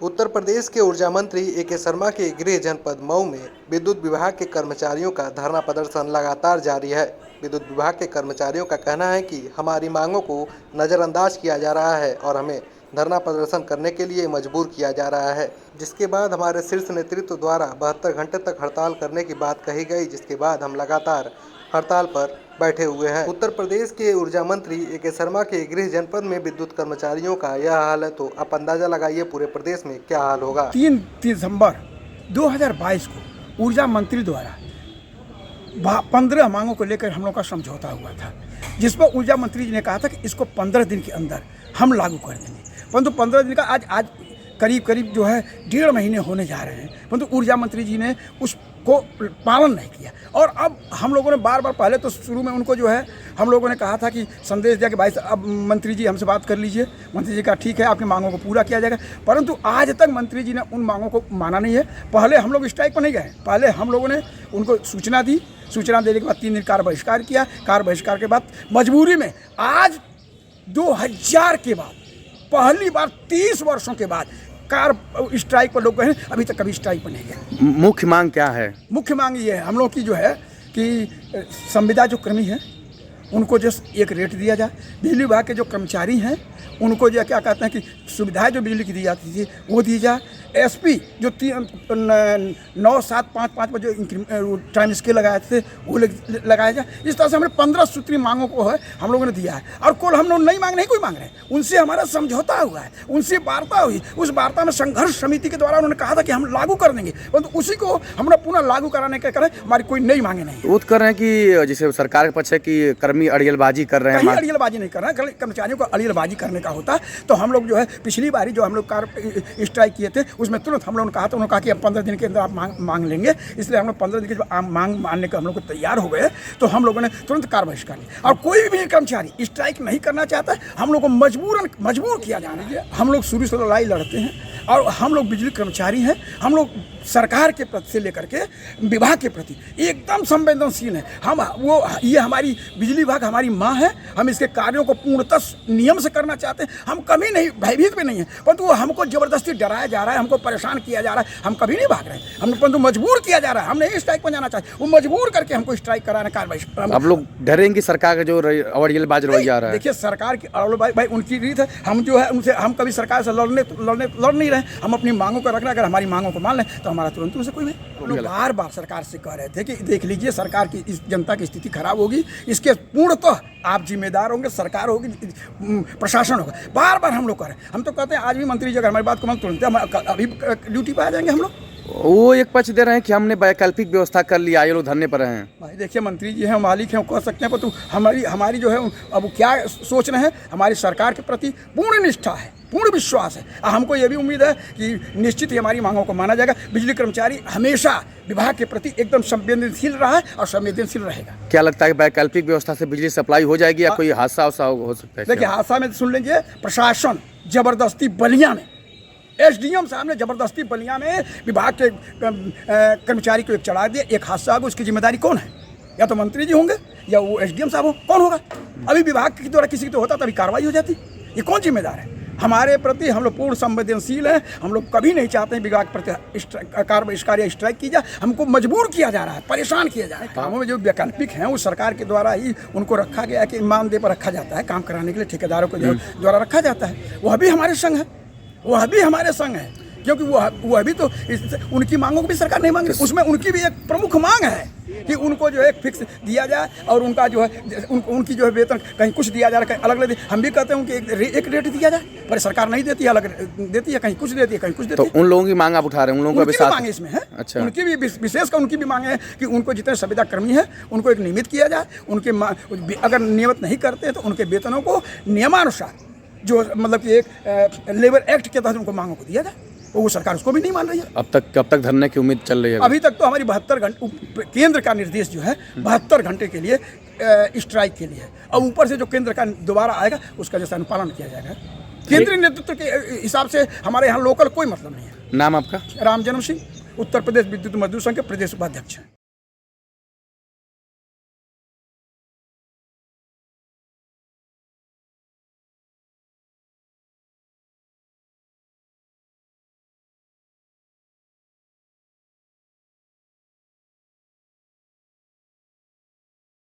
उत्तर प्रदेश के ऊर्जा मंत्री ए.के. शर्मा के गृह जनपद मऊ में विद्युत विभाग के कर्मचारियों का धरना प्रदर्शन लगातार जारी है। विद्युत विभाग के कर्मचारियों का कहना है कि हमारी मांगों को नज़रअंदाज किया जा रहा है और हमें धरना प्रदर्शन करने के लिए मजबूर किया जा रहा है, जिसके बाद हमारे शीर्ष नेतृत्व द्वारा 72 घंटे तक हड़ताल करने की बात कही गई, जिसके बाद हम लगातार हड़ताल पर बैठे हुए हैं। उत्तर प्रदेश के ऊर्जा मंत्री ए.के. शर्मा के गृह जनपद में विद्युत कर्मचारियों का यह हाल है, तो आप अंदाजा लगाइए पूरे प्रदेश में क्या हाल होगा। 3 दिसंबर 2022 को ऊर्जा मंत्री द्वारा 15 मांगों को लेकर हम लोग का समझौता हुआ था, जिस पर ऊर्जा मंत्री जी ने कहा था कि इसको 15 दिन के अंदर हम लागू कर देंगे। परंतु 15 दिन का आज करीब जो है 1.5 महीने होने जा रहे हैं, परंतु ऊर्जा मंत्री जी ने उसको पालन नहीं किया। और अब हम लोगों ने बार पहले तो शुरू में उनको जो है हम लोगों ने कहा था कि संदेश दिया कि भाई अब मंत्री जी हमसे बात कर लीजिए। मंत्री जी का ठीक है, आपकी मांगों को पूरा किया जाएगा, परंतु आज तक मंत्री जी ने उन मांगों को माना नहीं है। पहले हम लोग स्ट्राइक पर नहीं गए, पहले हम लोगों ने उनको सूचना दी, सूचना देने के बाद 3 दिन कार्य बहिष्कार किया। कार्य बहिष्कार के बाद मजबूरी में आज 2000 के बाद पहली बार 30 वर्षों के बाद कार स्ट्राइक पर लोग गए हैं। अभी तक कभी स्ट्राइक पर नहीं गए। मुख्य मांग क्या है? मुख्य मांग ये है हम लोग की जो है कि संविदा जो कर्मी है उनको जो एक रेट दिया जाए। बिजली विभाग के जो कर्मचारी हैं उनको जो क्या कहते हैं कि सुविधाएं जो बिजली की दी जाती थी वो दी जाए। एसपी जो 9-7-5-5 पर जो टाइम स्केल लगाए थे वो लगाया जाए। इस तरह से हमने 15 सूत्री मांगों को है हम लोगों ने दिया है। और कुल हम लोग नई मांग नहीं कोई मांग रहे हैं, उनसे हमारा समझौता हुआ है, उनसे वार्ता हुई। उस वार्ता में संघर्ष समिति के द्वारा उन्होंने कहा था कि हम लागू कर देंगे, परंतु उसी को हमने पुनः लागू कराने के कारण हमारी कोई नई मांगे नहीं। वो कर रहे हैं कि जैसे सरकार के पक्ष है कि कर्मी अड़ियलबाजी कर रहे हैं। अड़ियलबाजी नहीं कर रहे हैं, कर्मचारियों को अड़ियलबाजी करने का होता तो हम लोग जो है पिछली बारी जो हम लोग कार स्ट्राइक किए थे उसमें तुरंत हम लोगों ने कहा था, उन्होंने कहा कि अब 15 दिन के अंदर आप मांग लेंगे, इसलिए हम लोग 15 दिन के मांग मानने का हम लोग को तैयार हो गए। तो हम लोगों ने तुरंत कार्य बहिष्कार लिया। और कोई भी कर्मचारी स्ट्राइक नहीं करना चाहता है, हम लोग को मजबूर किया जाना है। हम लोग शुरू से लड़ाई लड़ते हैं और हम लोग बिजली कर्मचारी हैं। हम लोग सरकार के प्रति से लेकर के विभाग के प्रति एकदम संवेदनशील हैं। ये हमारी बिजली विभाग हमारी माँ है। हम इसके कार्यों को पूर्णतः नियम से करना चाहते हैं। हम कभी नहीं भयभीत भी नहीं है, परंतु वो हमको जबरदस्ती डराया जा रहा है, हमको परेशान किया जा रहा है। हम कभी नहीं भाग रहे हैं, हम परंतु मजबूर किया जा रहा है। हम नहीं स्ट्राइक पर जाना चाहते, वो मजबूर करके हमको स्ट्राइक कराने कार्रवाई। अब लोग डरेंगे सरकार का जो अड़ियलबाज रवैया आ रहा है। देखिए सरकार की भाई उनकी रीत है। हम जो है उनसे हम कभी सरकार से लड़ नहीं रहे। हम अपनी मांगों को रख रहे हैं। अगर हमारी मांगों को मान लें तो हमारा तुरंत उनसे कोई नहीं। बार सरकार से कह रहे थे कि देख लीजिए सरकार की इस जनता की स्थिति खराब होगी, इसके पूर्णतः आप जिम्मेदार होंगे, सरकार होगी, प्रशासन होगा। बार हम लोग कह रहे हैं। हम तो कहते हैं आज भी मंत्री जी अगर हमारी बात को मान तुरंत अभी ड्यूटी पर आ जाएंगे हम लोग। वो एक पक्ष दे रहे हैं कि हमने वैकल्पिक व्यवस्था कर लिया, ये लोग धरने पर हैं। भाई देखिए मंत्री जी हैं, मालिक हैं, कह सकते हैं, पर तो हमारी जो है अब क्या सोच रहे हैं, हमारी सरकार के प्रति पूर्ण निष्ठा है, पूर्ण विश्वास है। हमको ये भी उम्मीद है कि निश्चित ही हमारी मांगों को माना जाएगा। बिजली कर्मचारी हमेशा विभाग के प्रति एकदम संवेदनशील रहा है और संवेदनशील रहेगा। क्या लगता है कि वैकल्पिक व्यवस्था से बिजली सप्लाई हो जाएगी या कोई हादसा हो सकता है? देखिए हादसा में सुन लीजिए, प्रशासन जबरदस्ती बलिया में एसडीएम साहब ने जबरदस्ती बलिया में विभाग के कर्मचारी को एक चढ़ा दिया, एक हादसा होगा, उसकी जिम्मेदारी कौन है? या तो मंत्री जी होंगे या वो एसडीएम साहब हो, कौन होगा? अभी विभाग के द्वारा किसी तो होता तभी कार्रवाई हो जाती। ये कौन जिम्मेदार है? हमारे प्रति हम लोग पूर्ण संवेदनशील हैं। हम लोग कभी नहीं चाहते हैं विभाग प्रति कार्य बहिष्कार या स्ट्राइक की जाए। हमको मजबूर किया जा रहा है, परेशान किया जा रहा है। कामों में जो वैकल्पिक हैं वो सरकार के द्वारा ही उनको रखा गया है कि मानदेय पर रखा जाता है, काम कराने के लिए ठेकेदारों के द्वारा रखा जाता है। वह भी हमारे संग है, वह भी हमारे संग है, क्योंकि वह भी तो उनकी मांगों को भी सरकार नहीं मांग रही। उसमें उनकी भी एक प्रमुख मांग है कि उनको जो है फिक्स दिया जाए और उनका जो है उनकी जो है वेतन कहीं कुछ दिया जा रहा है, कहीं अलग अलग। हम भी कहते हैं उनकी एक रेट दिया जाए, पर सरकार नहीं देती है, अलग देती है, कहीं कुछ देती है, कहीं कुछ देती है। तो उन लोगों की मांग आप उठा रहे हैं? उन लोगों की मांग इसमें है। अच्छा, उनकी भी विशेषकर उनकी भी मांग है कि उनको जितने संविदा कर्मी है उनको एक नियमित किया जाए। उनके अगर नियमित नहीं करते तो उनके वेतनों को नियमानुसार जो मतलब कि एक लेबर एक्ट के तहत उनको मांगों को दिया जाए। वो सरकार उसको भी नहीं मान रही है। कब तक धरने की उम्मीद चल रही है? अभी तक तो हमारी 72 घंटे केंद्र का निर्देश जो है 72 घंटे के लिए स्ट्राइक के लिए है। अब ऊपर से जो केंद्र का दोबारा आएगा उसका जैसा अनुपालन किया जाएगा। केंद्रीय नेतृत्व के हिसाब से हमारे यहाँ लोकल कोई मतलब नहीं है। नाम आपका? राम जन्म सिंह, उत्तर प्रदेश विद्युत मजदूर संघ के प्रदेश उपाध्यक्ष हैं।